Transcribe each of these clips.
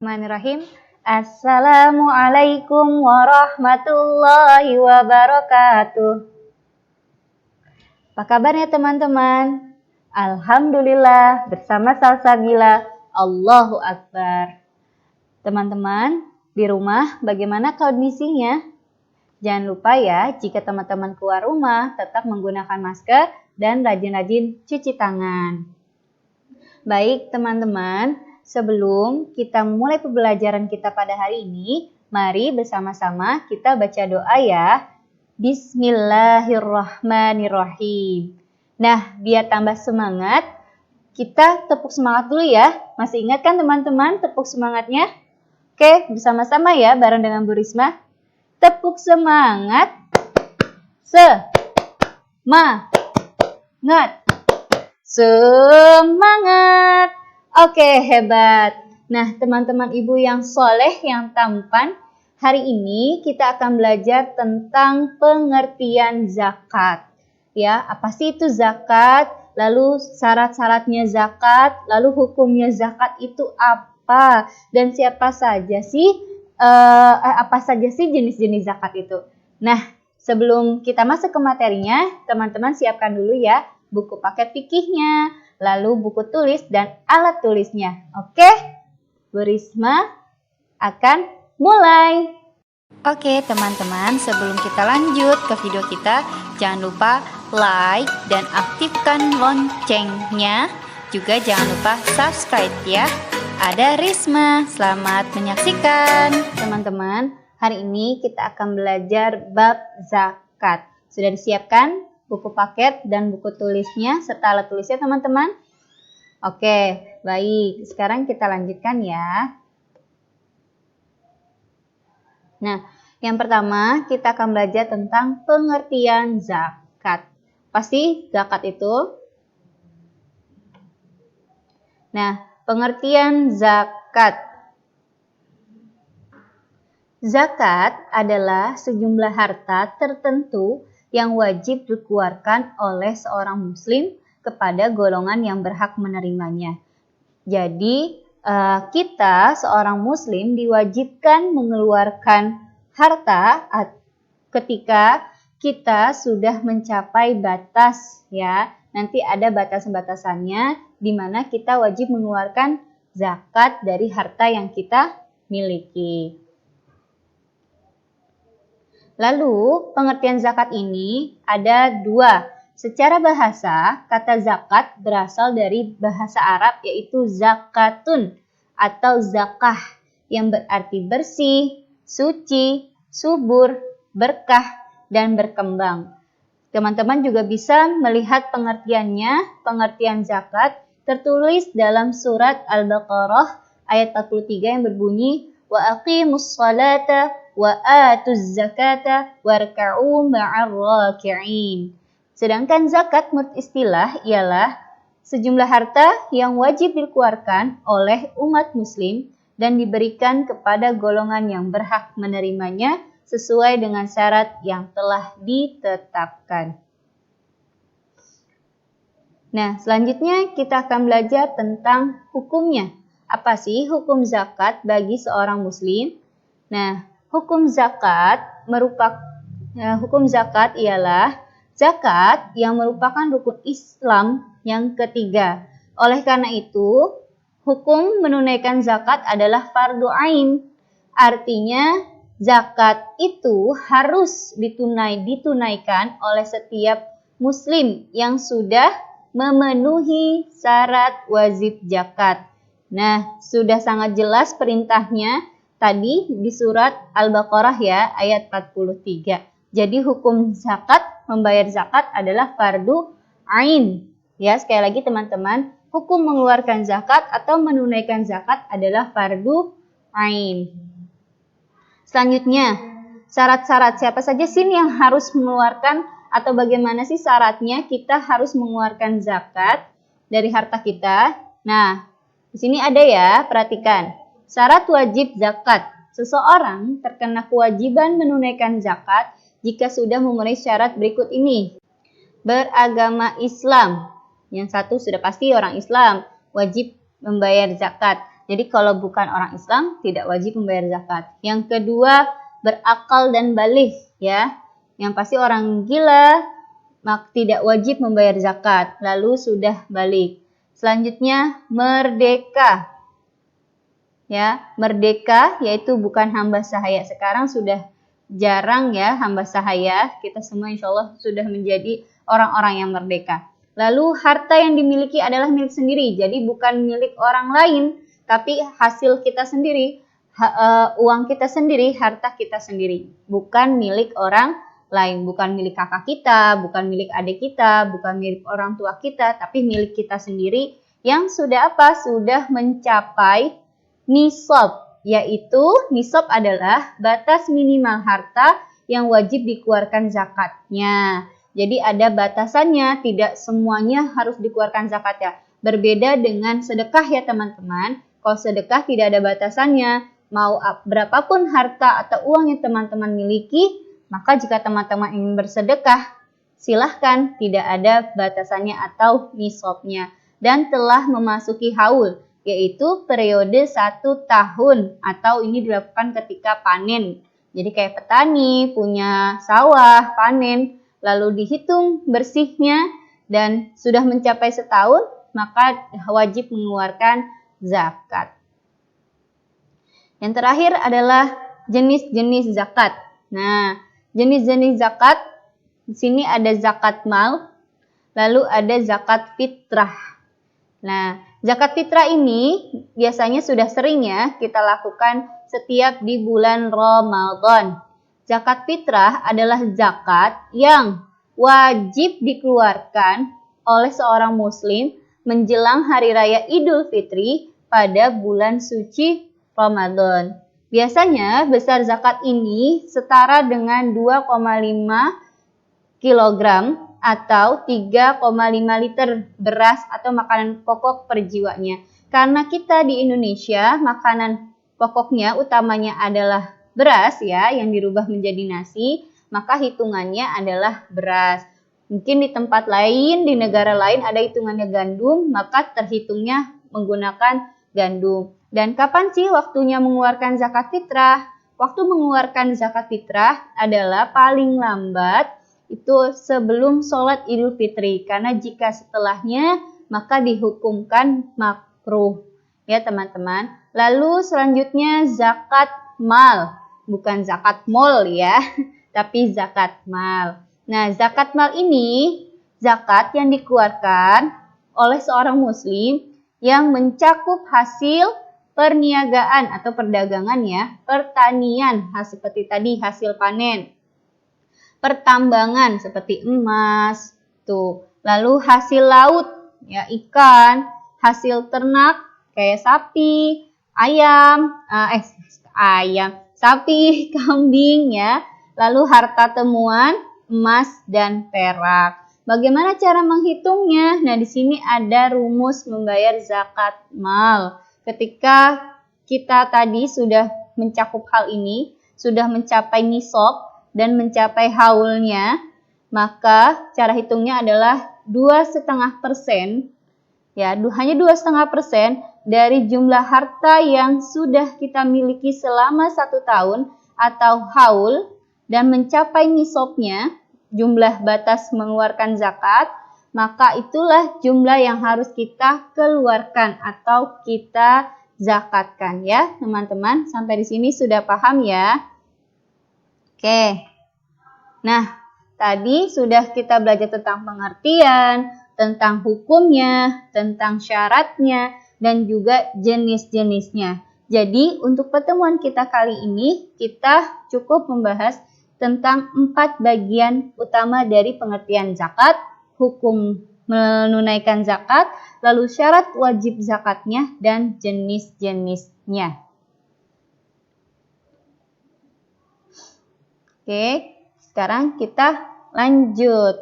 Bismillahirrahmanirrahim. Assalamualaikum warahmatullahi wabarakatuh. Apa kabarnya teman-teman? Alhamdulillah, bersama Salsabila. Allahu Akbar. Teman-teman, di rumah bagaimana kondisinya? Jangan lupa ya, jika teman-teman keluar rumah, tetap menggunakan masker dan rajin-rajin cuci tangan. Baik teman-teman, sebelum kita mulai pembelajaran kita pada hari ini, mari bersama-sama kita baca doa ya. Bismillahirrahmanirrahim. Nah, biar tambah semangat, kita tepuk semangat dulu ya. Masih ingat kan teman-teman tepuk semangatnya? Oke, bersama-sama ya bareng dengan Bu Risma. Tepuk semangat. Semangat. Semangat. Oke, hebat. Nah, teman-teman ibu yang soleh, yang tampan, hari ini kita akan belajar tentang pengertian zakat. Ya, apa sih itu zakat? Lalu syarat-syaratnya zakat, lalu hukumnya zakat itu apa? Dan apa saja sih jenis-jenis zakat itu? Nah, sebelum kita masuk ke materinya, teman-teman siapkan dulu ya buku paket fikihnya, lalu buku tulis dan alat tulisnya. Oke? Bu Risma akan mulai. Oke teman-teman, sebelum kita lanjut ke video kita, jangan lupa like dan aktifkan loncengnya. Juga jangan lupa subscribe ya. Ada Risma, selamat menyaksikan. Teman-teman, hari ini kita akan belajar bab zakat. Sudah disiapkan buku paket dan buku tulisnya serta alat tulisnya teman-teman? Oke, baik. Sekarang kita lanjutkan ya. Nah, yang pertama kita akan belajar tentang pengertian zakat. Pasti zakat itu? Nah, pengertian zakat. Zakat adalah sejumlah harta tertentu yang wajib dikeluarkan oleh seorang muslim kepada golongan yang berhak menerimanya. Jadi, kita seorang muslim diwajibkan mengeluarkan harta ketika kita sudah mencapai batas ya. Nanti ada batasan-batasannya di mana kita wajib mengeluarkan zakat dari harta yang kita miliki. Lalu, pengertian zakat ini ada dua. Secara bahasa, kata zakat berasal dari bahasa Arab yaitu zakatun atau zakah yang berarti bersih, suci, subur, berkah, dan berkembang. Teman-teman juga bisa melihat pengertian zakat tertulis dalam surat Al-Baqarah ayat 43 yang berbunyi wa aqimus salata wa atuz zakata warka'u ma'ar raki'in. Sedangkan zakat menurut istilah ialah sejumlah harta yang wajib dikeluarkan oleh umat muslim dan diberikan kepada golongan yang berhak menerimanya sesuai dengan syarat yang telah ditetapkan. Nah, selanjutnya kita akan belajar tentang hukumnya. Apa sih hukum zakat bagi seorang muslim? Nah, hukum zakat ialah zakat yang merupakan rukun Islam yang ketiga. Oleh karena itu, hukum menunaikan zakat adalah fardu ain. Artinya, zakat itu harus ditunaikan oleh setiap muslim yang sudah memenuhi syarat wajib zakat. Nah, sudah sangat jelas perintahnya tadi di surat Al-Baqarah ya, ayat 43. Jadi hukum zakat, membayar zakat adalah fardu ain. Ya, sekali lagi teman-teman, hukum mengeluarkan zakat atau menunaikan zakat adalah fardu ain. Selanjutnya, syarat-syarat siapa saja sih yang harus mengeluarkan atau bagaimana sih syaratnya kita harus mengeluarkan zakat dari harta kita? Nah, di sini ada ya, perhatikan. Syarat wajib zakat. Seseorang terkena kewajiban menunaikan zakat jika sudah memenuhi syarat berikut ini. Beragama Islam. Yang satu sudah pasti orang Islam, wajib membayar zakat. Jadi kalau bukan orang Islam tidak wajib membayar zakat. Yang kedua, berakal dan baligh ya. Yang pasti orang gila maka tidak wajib membayar zakat, lalu sudah baligh. Selanjutnya merdeka. Ya, merdeka yaitu bukan hamba sahaya. Sekarang sudah jarang ya hamba sahaya. Kita semua insya Allah sudah menjadi orang-orang yang merdeka. Lalu harta yang dimiliki adalah milik sendiri. Jadi bukan milik orang lain, tapi hasil kita sendiri, uang kita sendiri, harta kita sendiri. Bukan milik orang lain, bukan milik kakak kita, bukan milik adik kita, bukan milik orang tua kita, tapi milik kita sendiri yang sudah apa? Sudah mencapai nisab, yaitu nisab adalah batas minimal harta yang wajib dikeluarkan zakatnya. Jadi ada batasannya, tidak semuanya harus dikeluarkan zakatnya. Berbeda dengan sedekah ya teman-teman. Kalau sedekah tidak ada batasannya, mau berapapun harta atau uang yang teman-teman miliki, maka jika teman-teman ingin bersedekah, silahkan, tidak ada batasannya atau nisabnya. Dan telah memasuki haul, yaitu periode 1 tahun atau ini dilakukan ketika panen. Jadi kayak petani punya sawah, panen, lalu dihitung bersihnya dan sudah mencapai setahun, maka wajib mengeluarkan zakat. Yang terakhir adalah jenis-jenis zakat. Nah, jenis-jenis zakat di sini ada zakat mal, lalu ada zakat fitrah. Nah, zakat fitrah ini biasanya sudah sering ya kita lakukan setiap di bulan Ramadan. Zakat fitrah adalah zakat yang wajib dikeluarkan oleh seorang muslim menjelang hari raya Idul Fitri pada bulan suci Ramadan. Biasanya besar zakat ini setara dengan 2,5 kilogram atau 3,5 liter beras atau makanan pokok per jiwanya. Karena kita di Indonesia makanan pokoknya utamanya adalah beras ya yang dirubah menjadi nasi, maka hitungannya adalah beras. Mungkin di tempat lain, di negara lain ada hitungannya gandum, maka terhitungnya menggunakan gandum. Dan kapan sih waktunya mengeluarkan zakat fitrah? Waktu mengeluarkan zakat fitrah adalah paling lambat itu sebelum sholat Idul Fitri, karena jika setelahnya maka dihukumkan makruh ya teman-teman. Lalu selanjutnya zakat mal, bukan zakat mall ya, tapi zakat mal. Nah, zakat mal ini zakat yang dikeluarkan oleh seorang muslim yang mencakup hasil perniagaan atau perdagangan ya, pertanian, seperti tadi hasil panen, pertambangan seperti emas, lalu hasil laut, ya ikan, hasil ternak kayak sapi, sapi, kambing ya, lalu harta temuan, emas dan perak. Bagaimana cara menghitungnya? Nah, di sini ada rumus membayar zakat mal. Ketika kita tadi sudah mencakup hal ini, sudah mencapai nisab dan mencapai haulnya, maka cara hitungnya adalah 2,5%, ya, hanya 2,5% dari jumlah harta yang sudah kita miliki selama 1 tahun atau haul dan mencapai nisabnya, jumlah batas mengeluarkan zakat, maka itulah jumlah yang harus kita keluarkan atau kita zakatkan ya, teman-teman. Sampai di sini sudah paham ya? Oke, nah tadi sudah kita belajar tentang pengertian, tentang hukumnya, tentang syaratnya, dan juga jenis-jenisnya. Jadi untuk pertemuan kita kali ini, kita cukup membahas tentang 4 bagian utama dari pengertian zakat, hukum menunaikan zakat, lalu syarat wajib zakatnya, dan jenis-jenisnya. Oke, sekarang kita lanjut.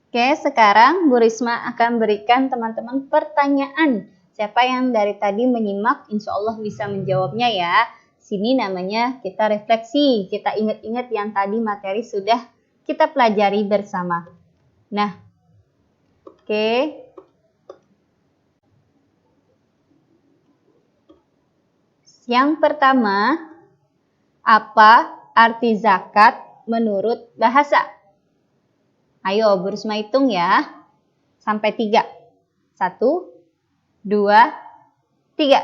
Oke, sekarang Bu Risma akan berikan teman-teman pertanyaan. Siapa yang dari tadi menyimak, insya Allah bisa menjawabnya ya. Sini namanya kita refleksi, kita ingat-ingat yang tadi materi sudah kita pelajari bersama. Nah, oke. Yang pertama, apa arti zakat menurut bahasa? Ayo bersama hitung ya. Sampai 3. 1, 2, 3.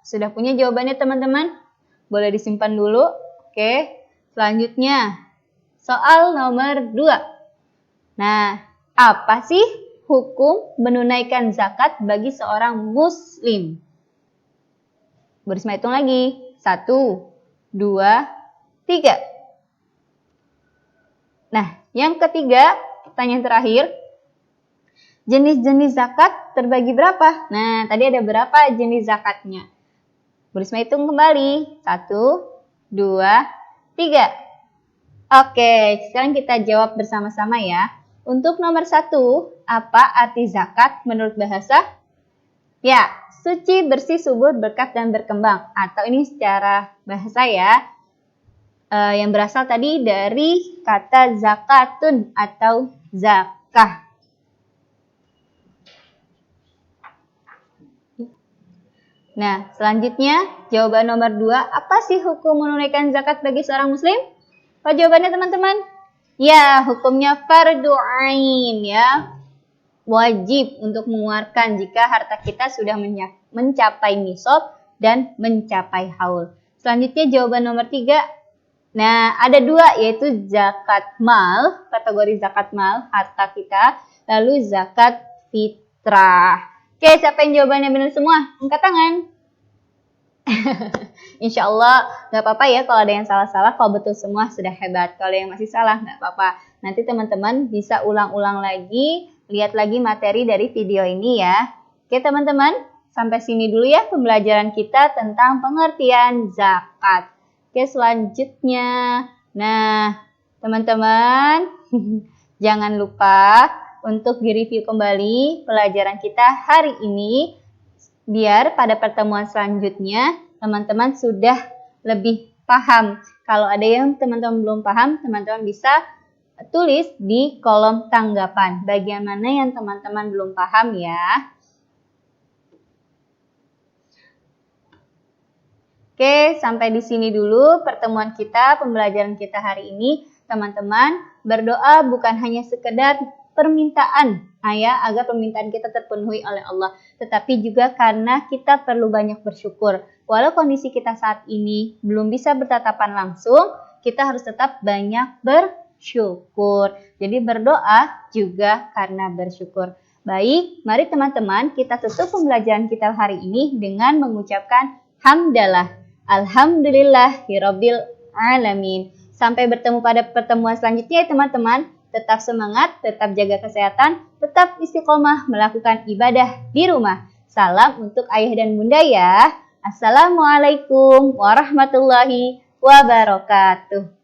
Sudah punya jawabannya teman-teman? Boleh disimpan dulu. Oke. Selanjutnya, soal nomor 2. Nah, apa sih hukum menunaikan zakat bagi seorang muslim? Bersama hitung lagi. 1, 2, 3. Nah, yang ketiga, pertanyaan terakhir. Jenis-jenis zakat terbagi berapa? Nah, tadi ada berapa jenis zakatnya? Bersama hitung kembali. 1, 2, 3. Oke, sekarang kita jawab bersama-sama ya. Untuk nomor 1, apa arti zakat menurut bahasa? Ya, suci, bersih, subur, berkat, dan berkembang. Atau ini secara bahasa ya, yang berasal tadi dari kata zakatun atau zakah. Nah, selanjutnya jawaban nomor 2, apa sih hukum menunaikan zakat bagi seorang muslim? Apa jawabannya teman-teman? Ya, hukumnya fardu ain ya. Wajib untuk mengeluarkan jika harta kita sudah mencapai nisab dan mencapai haul. Selanjutnya jawaban nomor 3. Nah, ada 2 yaitu zakat mal, kategori zakat mal, harta kita, lalu zakat fitrah. Oke, siapa yang jawabannya benar semua? Angkat tangan. Insya Allah nggak apa-apa ya kalau ada yang salah-salah, kalau betul semua sudah hebat. Kalau yang masih salah nggak apa-apa. Nanti teman-teman bisa ulang-ulang lagi, lihat lagi materi dari video ini ya. Oke teman-teman, sampai sini dulu ya pembelajaran kita tentang pengertian zakat. Oke selanjutnya, nah teman-teman jangan lupa untuk direview kembali pelajaran kita hari ini, biar pada pertemuan selanjutnya teman-teman sudah lebih paham. Kalau ada yang teman-teman belum paham, teman-teman bisa tulis di kolom tanggapan bagian mana yang teman-teman belum paham ya. Oke, sampai di sini dulu pertemuan kita, pembelajaran kita hari ini. Teman-teman, berdoa bukan hanya sekedar permintaan ya, agar permintaan kita terpenuhi oleh Allah, tetapi juga karena kita perlu banyak bersyukur. Walau kondisi kita saat ini belum bisa bertatapan langsung, kita harus tetap banyak bersyukur. Jadi berdoa juga karena bersyukur. Baik, mari teman-teman kita tutup pembelajaran kita hari ini dengan mengucapkan hamdalah. Alhamdulillahirabbil alamin. Sampai bertemu pada pertemuan selanjutnya ya teman-teman. Tetap semangat, tetap jaga kesehatan, tetap istiqomah melakukan ibadah di rumah. Salam untuk ayah dan bunda ya. Assalamualaikum warahmatullahi wabarakatuh.